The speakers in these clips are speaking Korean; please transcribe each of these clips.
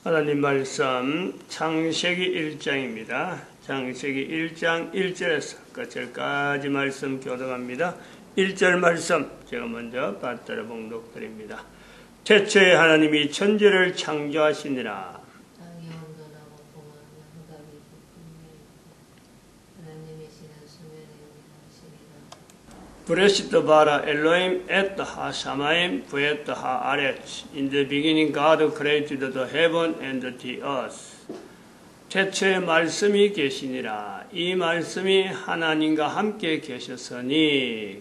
하나님 말씀 창세기 1장입니다. 창세기 1장 1절에서 끝절까지 말씀 교독합니다. 1절 말씀 제가 먼저 받들어 봉독드립니다. 태초에 하나님이 천지를 창조하시니라. 땅이 온전하고 공허하며 흑암이 깊음에 하나님의 신은 수면에 운행하시니라. 브레시트 바라 엘로임 에트 하 샤마임 부에트 하 아레츠 In the beginning God created the heaven and the earth. 태초에 말씀이 계시니라. 이 말씀이 하나님과 함께 계셨으니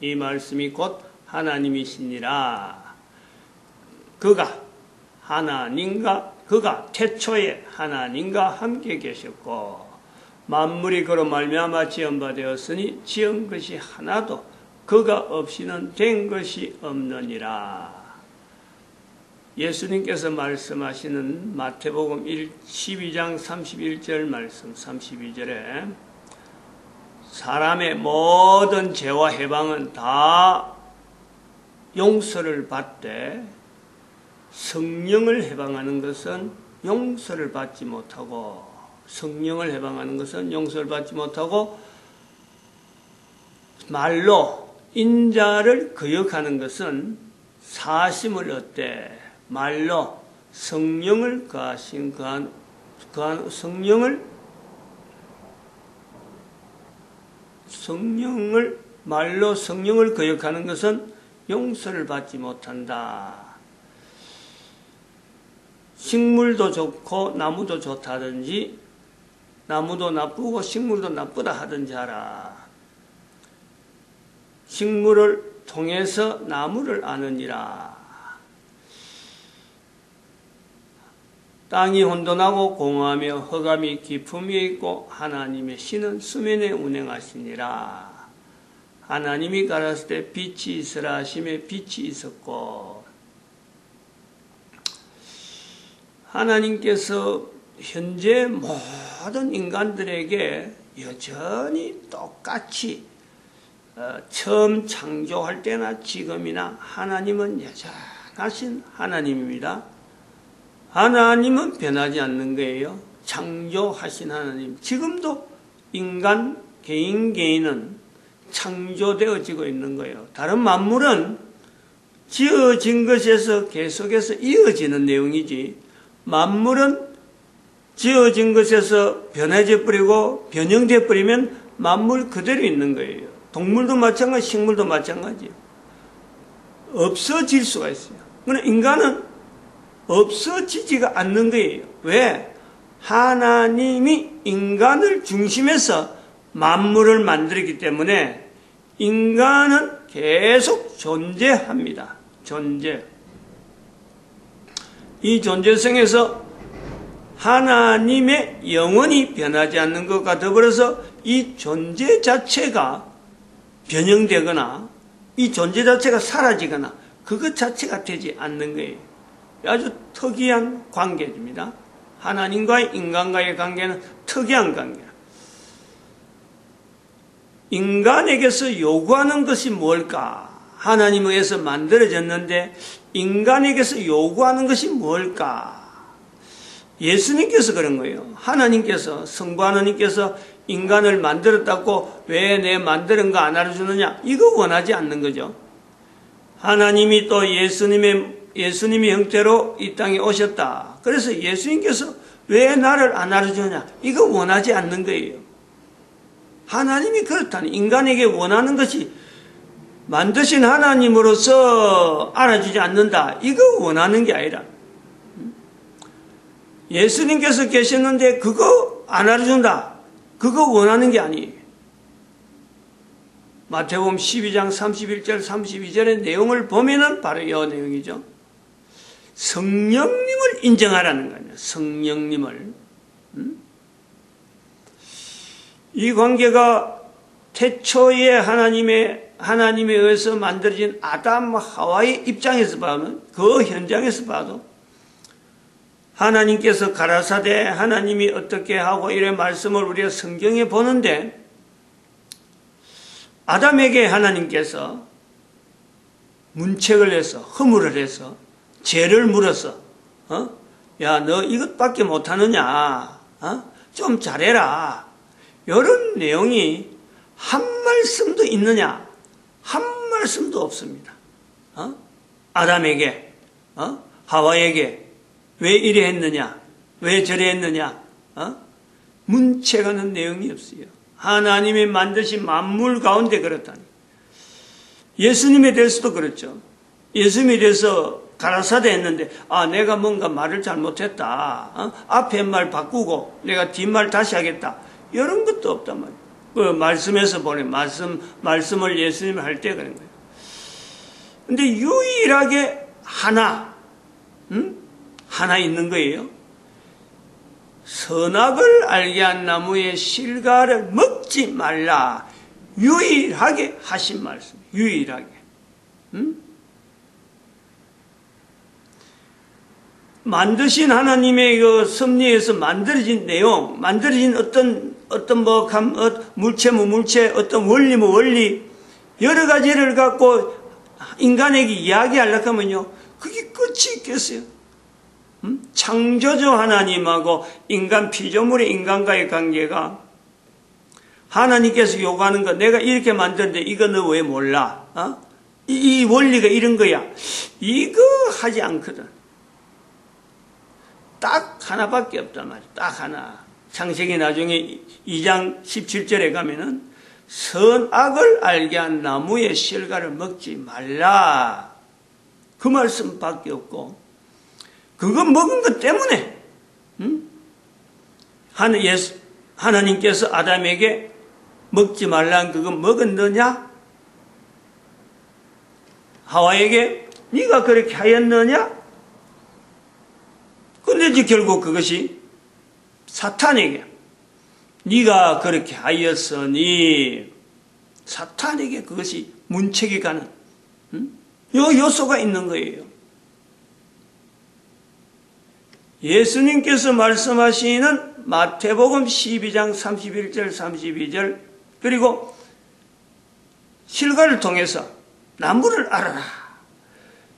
이 말씀이 곧 하나님이시니라. 그가 태초에 하나님과 함께 계셨고 만물이 그로 말미암아 지은 바 되었으니 지은 것이 하나도 그가 없이는 된 것이 없느니라. 예수님께서 말씀하시는 마태복음 12장 31절 말씀 32절에 사람의 모든 죄와 해방은 다 용서를 받되 성령을 해방하는 것은 용서를 받지 못하고 성령을 해방하는 것은 용서를 받지 못하고 말로 인자를 거역하는 것은 사심을 얻되 말로 성령을 거하신 말로 성령을 거역하는 것은 용서를 받지 못한다. 식물도 좋고 나무도 좋다든지 나무도 나쁘고 식물도 나쁘다 하든지 하라. 식물을 통해서 나무를 아느니라. 땅이 혼돈하고 공허하며 흑암이 깊음이 있고 하나님의 신은 수면에 운행하시니라. 하나님이 가라사대 때 빛이 있으라 하심에 빛이 있었고 하나님께서 현재 모든 인간들에게 여전히 똑같이 처음 창조할 때나 지금이나 하나님은 여전하신 하나님입니다. 하나님은 변하지 않는 거예요. 창조하신 하나님. 지금도 인간 개인은 창조되어지고 있는 거예요. 다른 만물은 지어진 것에서 계속해서 이어지는 내용이지 만물은 지어진 것에서 변해져 버리고 변형돼 버리면 만물 그대로 있는 거예요. 동물도 마찬가지, 식물도 마찬가지예요. 없어질 수가 있어요. 그러나 인간은 없어지지가 않는 거예요. 왜? 하나님이 인간을 중심해서 만물을 만들었기 때문에 인간은 계속 존재합니다. 존재. 이 존재성에서 하나님의 영원히 변하지 않는 것과 더불어서 이 존재 자체가 변형되거나 이 존재 자체가 사라지거나 그것 자체가 되지 않는 거예요. 아주 특이한 관계입니다. 하나님과의 인간과의 관계는 특이한 관계야. 인간에게서 요구하는 것이 뭘까? 하나님에게서 만들어졌는데 인간에게서 요구하는 것이 뭘까? 예수님께서 그런 거예요. 하나님께서, 성부 하나님께서 인간을 만들었다고 왜 내 만드는 거 안 알아주느냐? 이거 원하지 않는 거죠. 하나님이 또 예수님의 형태로 이 땅에 오셨다. 그래서 예수님께서 왜 나를 안 알아주느냐? 이거 원하지 않는 거예요. 하나님이 그렇다니 인간에게 원하는 것이 만드신 하나님으로서 알아주지 않는다. 이거 원하는 게 아니라 예수님께서 계셨는데 그거 안 알아준다. 그거 원하는 게 아니에요. 마태복음 12장 31절 32절의 내용을 보면은 바로 이 내용이죠. 성령님을 인정하라는 거 아니에요. 성령님을. 이 관계가 태초에 하나님에 의해서 만들어진 아담 하와의 입장에서 봐도 그 현장에서 봐도 하나님께서 가라사대 하나님이 어떻게 하고 이런 말씀을 우리가 성경에 보는데 아담에게 하나님께서 문책을 해서 허물을 해서 죄를 물어서 야, 너 이것밖에 못하느냐? 좀 잘해라. 이런 내용이 한 말씀도 있느냐? 한 말씀도 없습니다. 아담에게, 하와에게 왜 이래 했느냐? 왜 저래 했느냐? 문책하는 내용이 없어요. 하나님이 만드신 만물 가운데 그렇다니. 예수님에 대해서도 그렇죠. 예수님에 대해서 가라사대 했는데, 내가 뭔가 말을 잘못했다. 앞에 말 바꾸고 내가 뒷말 다시 하겠다. 이런 것도 없단 말이에요. 그 말씀에서 보내, 말씀을 예수님이 할 때 그런 거예요. 근데 유일하게 하나 있는 거예요. 선악을 알게 한 나무의 실과를 먹지 말라. 유일하게 하신 말씀. 유일하게. 만드신 하나님의 그 섭리에서 만들어진 내용, 만들어진 어떤 물체, 무물체, 어떤 원리, 원리, 여러 가지를 갖고 인간에게 이야기하려고 하면요, 그게 끝이 있겠어요? 창조주 하나님하고 인간 피조물의 인간과의 관계가 하나님께서 요구하는 거, 내가 이렇게 만드는데 이거 너 왜 몰라? 이 원리가 이런 거야. 이거 하지 않거든. 딱 하나밖에 없단 말이야. 딱 하나. 창세기 나중에 2장 17절에 가면은 선악을 알게 한 나무의 실과를 먹지 말라. 그 말씀밖에 없고, 그거 먹은 것 때문에 하나님께서 아담에게 먹지 말라는 그거 먹었느냐? 하와에게 네가 그렇게 하였느냐? 근데 이제 결국 그것이 사탄에게, 네가 그렇게 하였으니, 사탄에게 그것이 문책이 가는 요 요소가 있는 거예요. 예수님께서 말씀하시는 마태복음 12장 31절 32절, 그리고 실과를 통해서 나무를 알아라.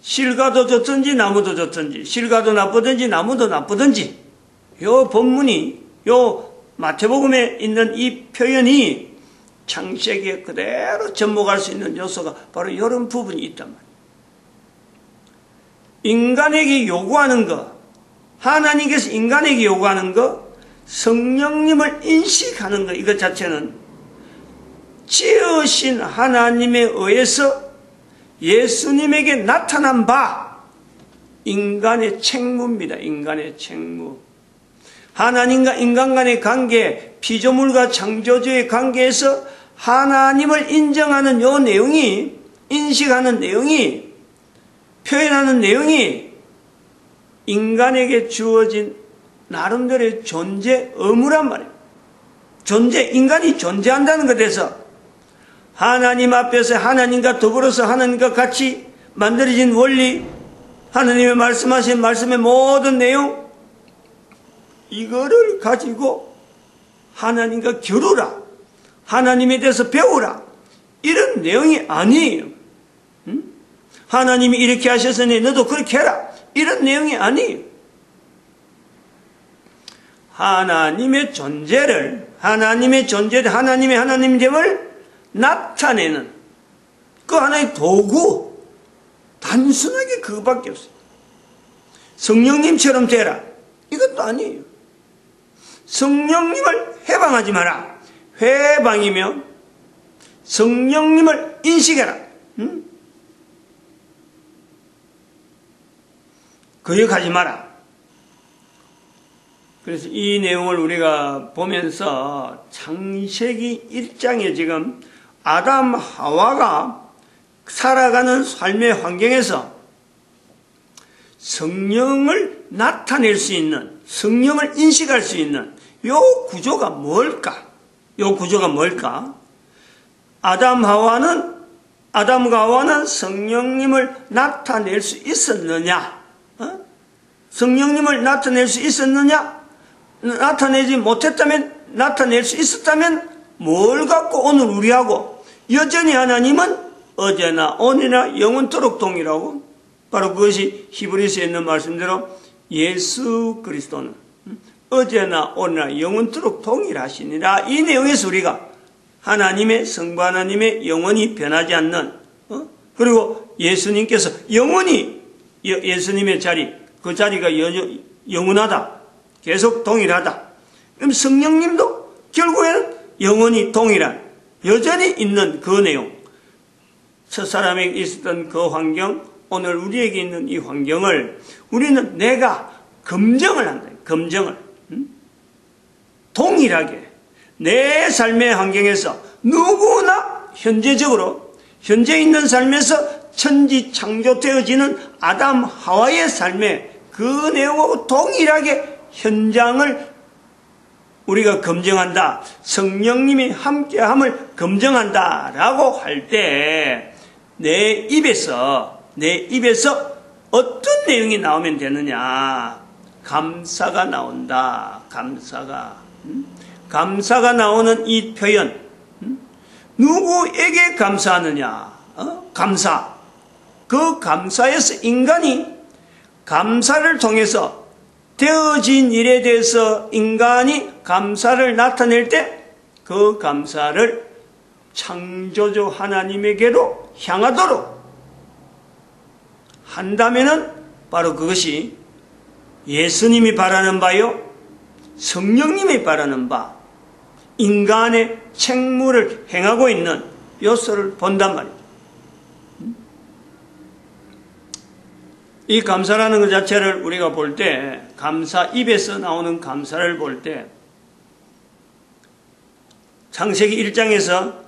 실과도 좋든지 나무도 좋든지, 실과도 나쁘든지 나무도 나쁘든지, 요 본문이, 요 마태복음에 있는 이 표현이 창세기에 그대로 접목할 수 있는 요소가 바로 이런 부분이 있단 말이에요. 인간에게 요구하는 거, 하나님께서 인간에게 요구하는 거, 성령님을 인식하는 거, 이것 자체는 지으신 하나님에 의해서 예수님에게 나타난 바 인간의 책무입니다. 인간의 책무. 하나님과 인간 간의 관계, 피조물과 창조주의 관계에서 하나님을 인정하는 요 내용이, 인식하는 내용이, 표현하는 내용이 인간에게 주어진 나름대로의 존재 의무란 말이에요. 인간이 존재한다는 것에서 하나님 앞에서 하나님과 더불어서 하나님과 같이 만들어진 원리, 하나님의 말씀하신 말씀의 모든 내용, 이거를 가지고 하나님과 겨루라, 하나님에 대해서 배우라, 이런 내용이 아니에요. 하나님이 이렇게 하셨으니 너도 그렇게 해라, 이런 내용이 아니에요. 하나님의 존재를, 하나님의 하나님됨을 나타내는 그 하나의 도구, 단순하게 그거밖에 없어요. 성령님처럼 되라, 이것도 아니에요. 성령님을 해방하지 마라. 회방이며 성령님을 인식해라. 거역하지 마라. 그래서 이 내용을 우리가 보면서 창세기 1장에 지금 아담 하와가 살아가는 삶의 환경에서 성령을 나타낼 수 있는, 성령을 인식할 수 있는 요 구조가 뭘까? 요 구조가 뭘까? 아담과 하와는 성령님을 나타낼 수 있었느냐? 성령님을 나타낼 수 있었느냐? 나타내지 못했다면, 나타낼 수 있었다면 뭘 갖고 오늘 우리하고 여전히 하나님은 어제나 오늘이나 영원토록 동일하고, 바로 그것이 히브리서에 있는 말씀대로 예수 그리스도는 어제나 오늘나 영원토록 동일하시니라. 이 내용에서 우리가 하나님의 성부 하나님의 영원히 변하지 않는 그리고 예수님께서 영원히 예수님의 자리 그 자리가 영원하다. 계속 동일하다. 그럼 성령님도 결국에는 영원히 동일한 여전히 있는 그 내용. 첫사람에게 있었던 그 환경, 오늘 우리에게 있는 이 환경을 우리는 내가 검증을 한다. 검증을. 동일하게 내 삶의 환경에서 누구나 현재적으로 현재 있는 삶에서 천지 창조되어지는 아담 하와의 삶의 그 내용하고 동일하게 현장을 우리가 검증한다. 성령님이 함께함을 검증한다라고 할 때 내 입에서 어떤 내용이 나오면 되느냐? 감사가 나온다. 감사가 나오는 이 표현. 누구에게 감사하느냐? 감사. 그 감사에서 인간이 감사를 통해서 되어진 일에 대해서 인간이 감사를 나타낼 때 그 감사를 창조주 하나님에게로 향하도록 한다면은 바로 그것이 예수님이 바라는 바요, 성령님이 바라는 바, 인간의 책무를 행하고 있는 요소를 본단 말이죠. 이 감사라는 것 자체를 우리가 볼 때, 감사, 입에서 나오는 감사를 볼 때, 창세기 1장에서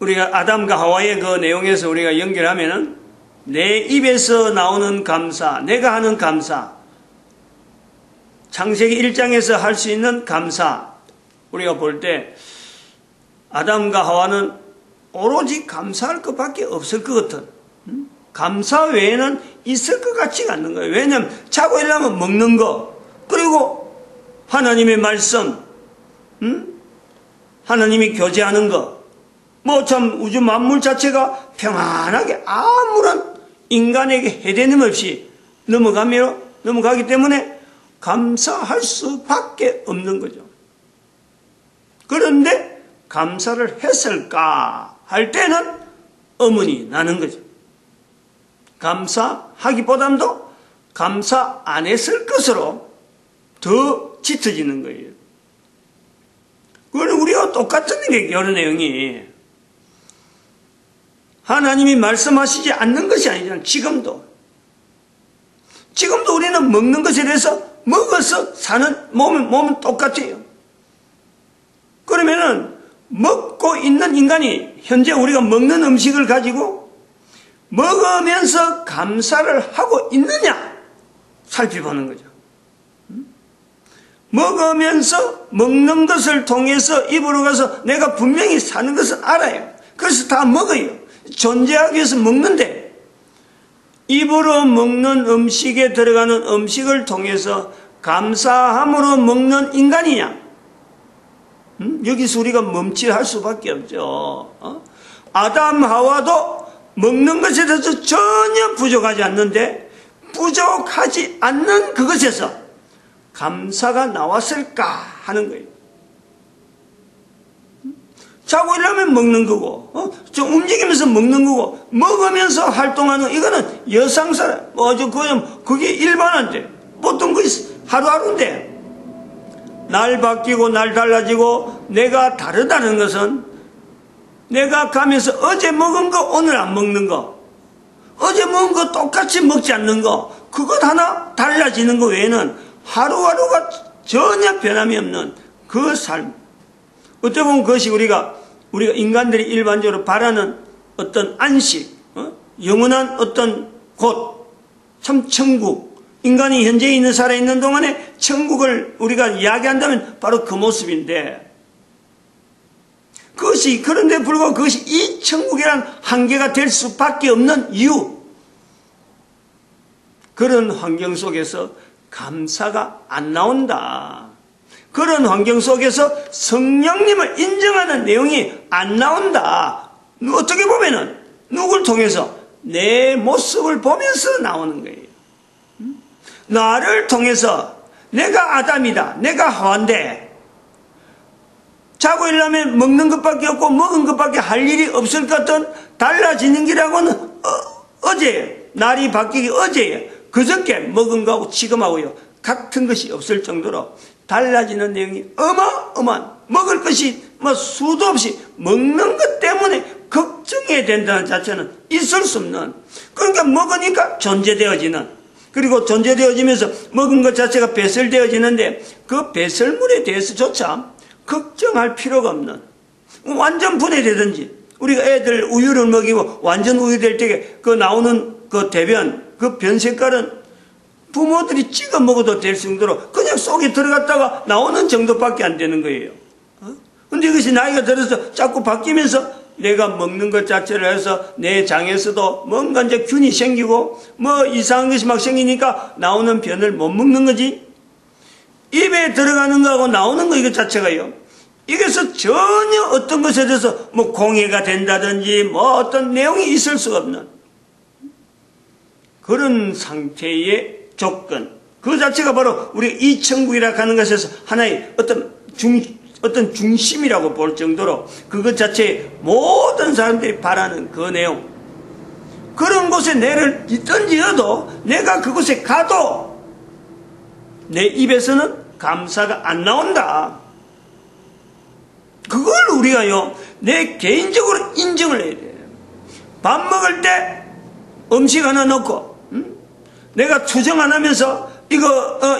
우리가 아담과 하와의 그 내용에서 우리가 연결하면은 내 입에서 나오는 감사, 내가 하는 감사, 창세기 1장에서 할 수 있는 감사, 우리가 볼 때 아담과 하와는 오로지 감사할 것밖에 없을 것 같은, 감사 외에는 있을 것 같지가 않는 거예요. 왜냐하면 자고 일어나면 먹는 거, 그리고 하나님의 말씀, 하나님이 교제하는 거, 뭐 참 우주 만물 자체가 평안하게 아무런 인간에게 해대림 없이 넘어가기 때문에 감사할 수밖에 없는 거죠. 그런데 감사를 했을까 할 때는 의문이 나는 거죠. 감사하기보다도 감사 안 했을 것으로 더 짙어지는 거예요. 그건 우리가 똑같은 게 여러 내용이 하나님이 말씀하시지 않는 것이 아니잖아요. 지금도 우리는 먹는 것에 대해서 먹어서 사는 몸은 똑같아요. 그러면은 먹고 있는 인간이 현재 우리가 먹는 음식을 가지고 먹으면서 감사를 하고 있느냐 살펴보는 거죠. 먹으면서 먹는 것을 통해서 입으로 가서 내가 분명히 사는 것은 알아요. 그래서 다 먹어요. 존재하기 위해서 먹는데 입으로 먹는 음식에 들어가는 음식을 통해서 감사함으로 먹는 인간이냐? 여기서 우리가 멈칫할 수밖에 없죠. 아담 하와도 먹는 것에 대해서 전혀 부족하지 않는데 부족하지 않는 그것에서 감사가 나왔을까 하는 거예요. 자고 일어나면 먹는 거고, 좀 움직이면서 먹는 거고, 먹으면서 활동하는 이거는 여상사람, 그게 일반한데, 보통 그게 하루하루인데, 날 바뀌고 날 달라지고 내가 다르다는 것은 내가 가면서 어제 먹은 거 오늘 안 먹는 거, 어제 먹은 거 똑같이 먹지 않는 거, 그것 하나 달라지는 거 외에는 하루하루가 전혀 변함이 없는 그 삶. 어떻게 보면 그것이 우리가 인간들이 일반적으로 바라는 어떤 안식, 영원한 어떤 곳, 참 천국, 인간이 현재 있는 살아있는 동안에 천국을 우리가 이야기한다면 바로 그 모습인데, 그런데 불구하고 그것이 이 천국이란 한계가 될 수밖에 없는 이유, 그런 환경 속에서 감사가 안 나온다. 그런 환경 속에서 성령님을 인정하는 내용이 안 나온다. 어떻게 보면은 누굴 통해서 내 모습을 보면서 나오는 거예요. 나를 통해서 내가 아담이다, 내가 하와인데 자고 일어나면 먹는 것밖에 없고 먹은 것밖에 할 일이 없을 것 같은 달라지는 기라고는 어제예요. 날이 바뀌기 어제예요. 그저께 먹은 거하고 지금하고요 같은 것이 없을 정도로 달라지는 내용이 어마어마한, 먹을 것이 수도 없이 먹는 것 때문에 걱정해야 된다는 자체는 있을 수 없는, 그러니까 먹으니까 존재되어지는, 그리고 존재되어지면서 먹은 것 자체가 배설되어지는데 그 배설물에 대해서조차 걱정할 필요가 없는, 완전 분해되든지, 우리가 애들 우유를 먹이고 완전 우유 될 때 그 나오는 그 대변, 그 변 색깔은 부모들이 찍어 먹어도 될 정도로 그냥 속에 들어갔다가 나오는 정도밖에 안 되는 거예요. 근데 이것이 나이가 들어서 자꾸 바뀌면서 내가 먹는 것 자체를 해서 내 장에서도 뭔가 이제 균이 생기고 이상한 것이 막 생기니까 나오는 변을 못 먹는 거지. 입에 들어가는 거하고 나오는 거 이것 자체가요, 이게서 전혀 어떤 것에 대해서 공해가 된다든지 어떤 내용이 있을 수가 없는 그런 상태의 조건, 그 자체가 바로 우리 이천국이라 하는 것에서 하나의 어떤 중심이라고 볼 정도로 그것 자체에 모든 사람들이 바라는 그 내용, 그런 곳에 내를 던지어도 내가 그곳에 가도 내 입에서는 감사가 안 나온다. 그걸 우리가요 내 개인적으로 인정을 해야 돼요. 밥 먹을 때 음식 하나 넣고 내가 투정 안 하면서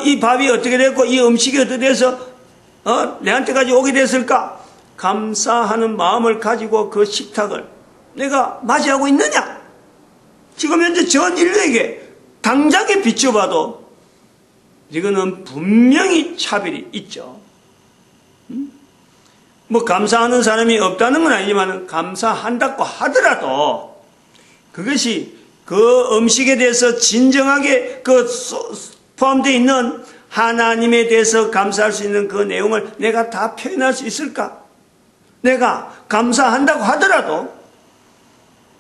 이 밥이 어떻게 됐고 이 음식이 어떻게 돼서 내한테까지 오게 됐을까, 감사하는 마음을 가지고 그 식탁을 내가 맞이하고 있느냐. 지금 현재 전 인류에게 당장에 비춰봐도 이거는 분명히 차별이 있죠. 감사하는 사람이 없다는 건 아니지만 감사한다고 하더라도 그것이 그 음식에 대해서 진정하게 포함되어 있는 하나님에 대해서 감사할 수 있는 그 내용을 내가 다 표현할 수 있을까? 내가 감사한다고 하더라도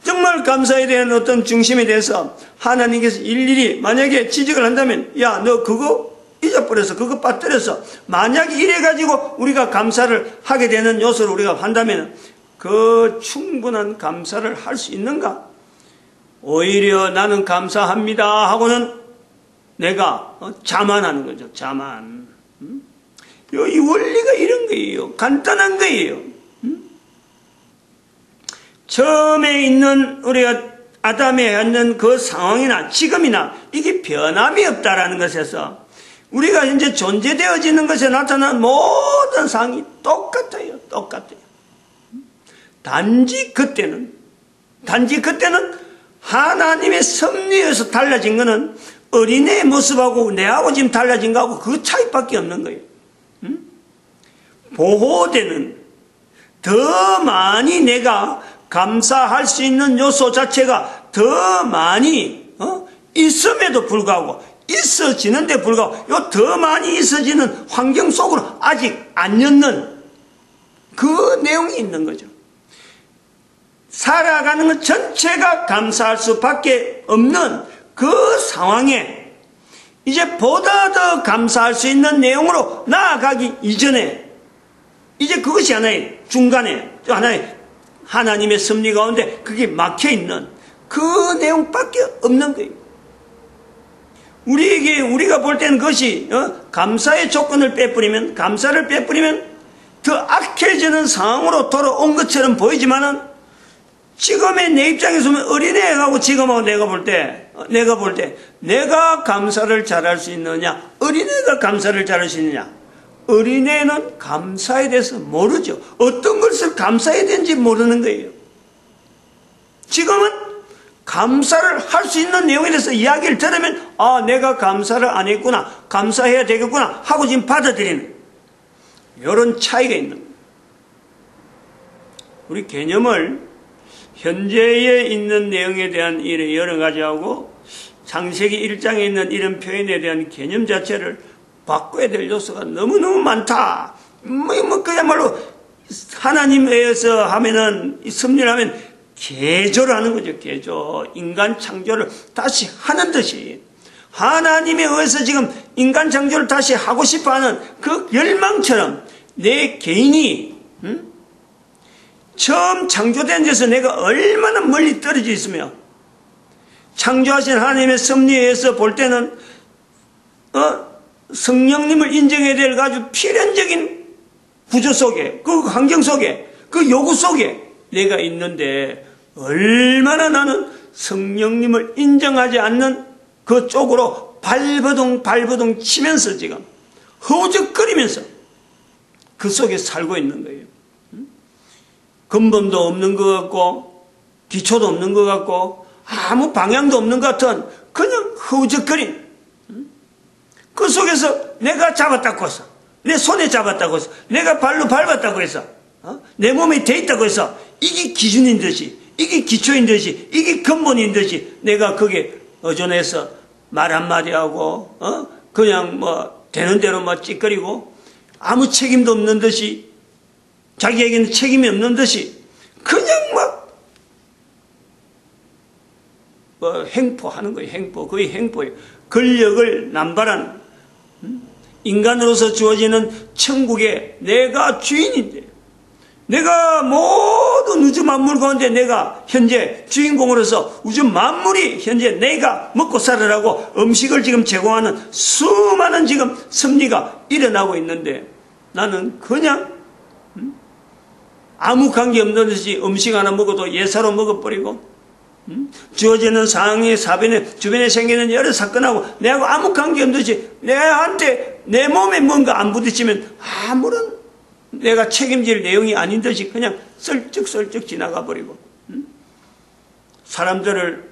정말 감사에 대한 어떤 중심에 대해서 하나님께서 일일이 만약에 지적을 한다면, 야, 너 그거 잊어버려서 그거 빠뜨려서 만약에 이래가지고 우리가 감사를 하게 되는 요소를 우리가 한다면 그 충분한 감사를 할 수 있는가? 오히려 나는 감사합니다 하고는 내가 자만하는 거죠. 자만. 이 원리가 이런 거예요. 간단한 거예요. 처음에 있는 우리가 아담에 있는 그 상황이나 지금이나 이게 변함이 없다라는 것에서 우리가 이제 존재되어지는 것에 나타난 모든 상황이 똑같아요. 똑같아요. 단지 그때는 하나님의 섭리에서 달라진 것은 어린애의 모습하고 내하고 지금 달라진 거하고 그 차이밖에 없는 거예요. 보호되는 더 많이 내가 감사할 수 있는 요소 자체가 더 많이 있음에도 불구하고 있어지는데 불구하고 요 더 많이 있어지는 환경 속으로 아직 안 였는 그 내용이 있는 거죠. 살아가는 것 전체가 감사할 수밖에 없는 그 상황에 이제 보다 더 감사할 수 있는 내용으로 나아가기 이전에 이제 그것이 하나의 중간에 하나의 하나님의 섭리 가운데 그게 막혀있는 그 내용밖에 없는 거예요. 우리가 볼 때는 그것이 감사의 조건을 빼버리면, 감사를 빼버리면 더 악해지는 상황으로 돌아온 것처럼 보이지만은 지금의 내 입장에서 보면 어린애하고 지금하고 내가 볼 때 내가 감사를 잘할 수 있느냐, 어린애가 감사를 잘할 수 있느냐. 어린애는 감사에 대해서 모르죠. 어떤 것을 감사해야 되는지 모르는 거예요. 지금은 감사를 할 수 있는 내용에 대해서 이야기를 들으면 내가 감사를 안 했구나, 감사해야 되겠구나 하고 지금 받아들이는 이런 차이가 있는 거예요. 우리 개념을 현재에 있는 내용에 대한 여러 가지하고 창세기 1장에 있는 이런 표현에 대한 개념 자체를 바꿔야 될 요소가 너무너무 많다. 그야말로 하나님에서 하면은, 섭리를 하면 개조를 하는 거죠. 개조. 인간 창조를 다시 하는 듯이 하나님에 의해서 지금 인간 창조를 다시 하고 싶어하는 그 열망처럼 내 개인이 처음 창조된 데서 내가 얼마나 멀리 떨어져 있으며 창조하신 하나님의 섭리에 의해서 볼 때는 성령님을 인정해야 될 아주 필연적인 구조 속에, 그 환경 속에, 그 요구 속에 내가 있는데 얼마나 나는 성령님을 인정하지 않는 그 쪽으로 발버둥 치면서 지금 허우적거리면서 그 속에 살고 있는 거예요. 근본도 없는 것 같고 기초도 없는 것 같고 아무 방향도 없는 것 같은 그냥 허우적거린 그 속에서 내가 잡았다고 해서 내 손에 잡았다고 해서 내가 발로 밟았다고 해서 내 몸에 돼 있다고 해서 이게 기준인 듯이 이게 기초인 듯이 이게 근본인 듯이 내가 거기에 의존해서 말 한마디 하고 그냥 뭐 되는 대로 뭐 찌꺼리고 아무 책임도 없는 듯이 자기에게는 책임이 없는 듯이 그냥 뭐 행포하는 거예요. 행포. 거의 행포예요. 권력을 남발하는 인간으로서 주어지는 천국에 내가 주인인데 내가 모든 우주 만물 가운데 내가 현재 주인공으로서 우주 만물이 현재 내가 먹고 살으라고 음식을 지금 제공하는 수많은 지금 섭리가 일어나고 있는데 나는 그냥 아무 관계 없는 듯이 음식 하나 먹어도 예사로 먹어버리고 주어지는 상황이 주변에 생기는 여러 사건하고 내하고 아무 관계 없는 듯이 내한테 내 몸에 뭔가 안 부딪히면 아무런 내가 책임질 내용이 아닌 듯이 그냥 썰쩍 지나가 버리고 사람들을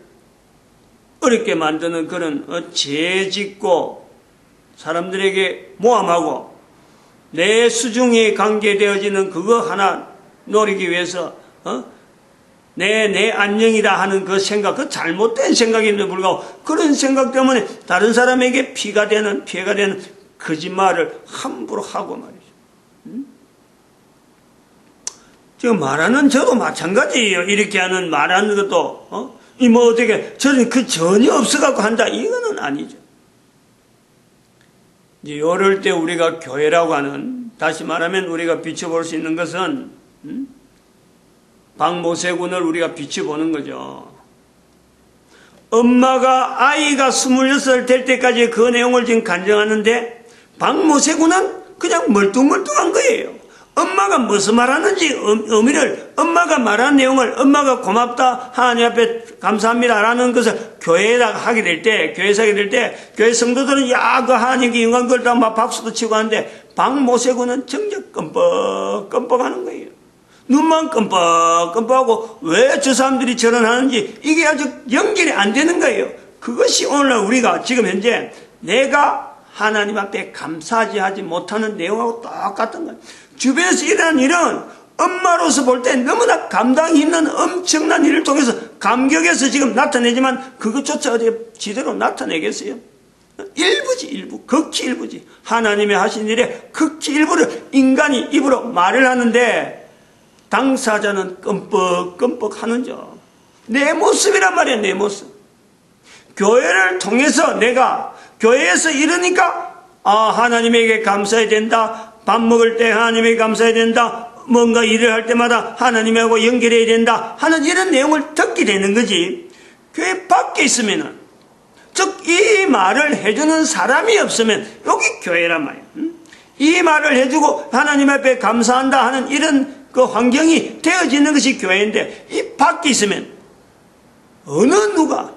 어렵게 만드는 그런 죄짓고 사람들에게 모함하고 내 수중에 관계되어지는 그거 하나 노리기 위해서 내 안녕이다 하는 그 생각, 그 잘못된 생각임에도 불구하고 그런 생각 때문에 다른 사람에게 피해가 되는 거짓말을 함부로 하고 말이죠. 지금 말하는 저도 마찬가지예요. 이렇게 하는 말하는 것도 어떻게 저는 그 전혀 없어갖고 한다 이거는 아니죠. 이제 이럴 때 우리가 교회라고 하는 다시 말하면 우리가 비춰볼 수 있는 것은 박모세군을 우리가 비춰보는 거죠. 엄마가 아이가 26살 될 때까지 그 내용을 지금 간증하는데 박모세군은 그냥 멀뚱멀뚱한 거예요. 엄마가 무슨 말하는지 의미를 엄마가 말한 내용을 엄마가 고맙다 하나님 앞에 감사합니다라는 것을 교회에다가 하게 될 때 교회에서 하게 될 때 교회 성도들은 그 하나님께 영광 걸다 막 박수도 치고 하는데 박모세군은 정작 끔뻑하는 거예요. 눈만 끔뻑끔뻑하고 왜 저 사람들이 저런 하는지 이게 아주 연결이 안 되는 거예요. 그것이 오늘날 우리가 지금 현재 내가 하나님 앞에 감사하지 못하는 내용하고 똑같은 거예요. 주변에서 일어나는 일은 엄마로서 볼 때 너무나 감당이 힘든 엄청난 일을 통해서 감격해서 지금 나타내지만 그것조차 어디 제대로 나타내겠어요? 일부, 극히 일부지. 하나님의 하신 일에 극히 일부를 인간이 입으로 말을 하는데 당사자는 끔뻑끔뻑 하는죠. 내 모습이란 말이야, 내 모습. 교회를 통해서 내가 교회에서 이러니까 하나님에게 감사해야 된다. 밥 먹을 때 하나님에게 감사해야 된다. 뭔가 일을 할 때마다 하나님하고 연결해야 된다 하는 이런 내용을 듣게 되는 거지. 교회 밖에 있으면은 즉 이 말을 해주는 사람이 없으면 여기 교회란 말이야. 이 말을 해주고 하나님 앞에 감사한다 하는 이런 그 환경이 되어지는 것이 교회인데 이 밖에 있으면 어느 누가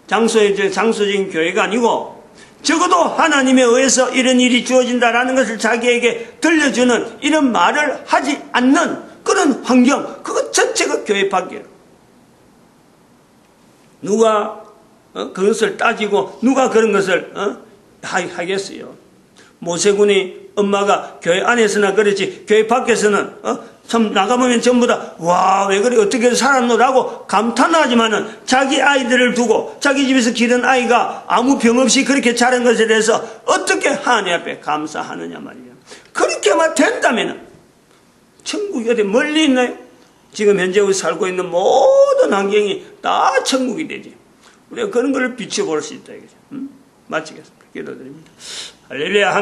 장소적인 교회가 아니고 적어도 하나님에 의해서 이런 일이 주어진다라는 것을 자기에게 들려주는 이런 말을 하지 않는 그런 환경, 그것 전체가 교회 밖이에요. 누가 그것을 따지고 누가 그런 것을 하겠어요. 모세군이 엄마가 교회 안에서나 그렇지 교회 밖에서는 참 나가보면 전부 다 와, 왜 그래 어떻게 살았노라고 감탄하지만은 자기 아이들을 두고 자기 집에서 기른 아이가 아무 병 없이 그렇게 자란 것에 대해서 어떻게 하나님 앞에 감사하느냐 말이에요. 그렇게만 된다면은 천국이 어디 멀리 있나요? 지금 현재 우리 살고 있는 모든 환경이 다 천국이 되지. 우리가 그런 걸 비춰볼 수 있다 이거죠. 마치겠습니다. 기도드립니다. 할렐루야.